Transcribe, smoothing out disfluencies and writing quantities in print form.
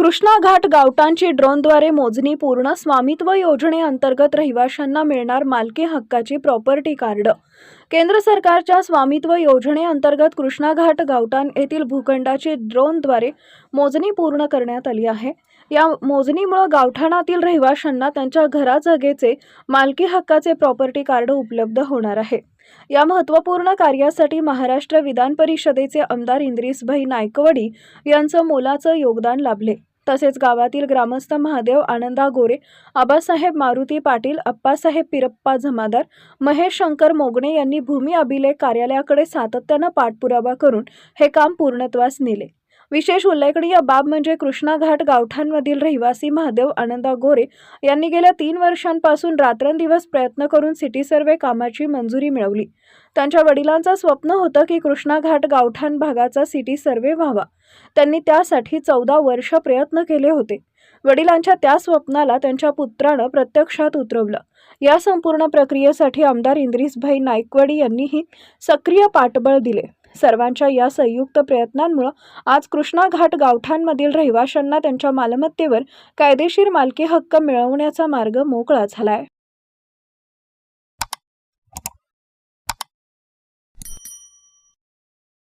कृष्णा घाट गावठाणाची ड्रोनद्वारे मोजणी पूर्ण. स्वामित्व योजनेअंतर्गत रहिवाशांना मिळणार मालकी हक्काची प्रॉपर्टी कार्ड. केंद्र सरकारच्या स्वामित्व योजनेअंतर्गत कृष्णा घाट गावठाण येथील भूखंडाची ड्रोनद्वारे मोजणी पूर्ण करण्यात आली आहे. या मोजणीमुळे गावठाणातील रहिवाशांना त्यांच्या घराजागेचे मालकी हक्काचे प्रॉपर्टी कार्ड उपलब्ध होणार आहे. या महत्त्वपूर्ण कार्यासाठी महाराष्ट्र विधान परिषदेचे आमदार इंद्रिसभाई नायकवडी यांचं मोलाचं योगदान लाभले. तसेच गावातील ग्रामस्थ महादेव आनंदा गोरे, आबासाहेब मारुती पाटील, अप्पासाहेब पिरप्पा जमादार, महेश शंकर मोगणे यांनी भूमी अभिलेख कार्यालयाकडे सातत्यानं पाठपुरावा करून हे काम पूर्णत्वास नेले. विशेष उल्लेखनीय बाब म्हणजे कृष्णा घाट गावठाणमधील रहिवासी महादेव आनंदा गोरे यांनी गेल्या 3 वर्षांपासून रात्रंदिवस प्रयत्न करून सिटी सर्वे कामाची मंजुरी मिळवली. त्यांच्या वडिलांचं स्वप्न होतं की कृष्णा घाट गावठाण भागाचा सिटी सर्वे व्हावा. त्यांनी त्यासाठी 14 वर्ष प्रयत्न केले होते. वडिलांच्या त्या स्वप्नाला त्यांच्या पुत्रानं प्रत्यक्षात उतरवलं. या संपूर्ण प्रक्रियेसाठी आमदार इंद्रिसभाई नायकवडी यांनीही सक्रिय पाठबळ दिले. सर्वांच्या या संयुक्त प्रयत्नांमुळे आज कृष्णा घाट गावठाणमधील रहिवाशांना त्यांच्या मालमत्तेवर कायदेशीर मालकी हक्क मिळवण्याचा मार्ग मोकळा झालाय.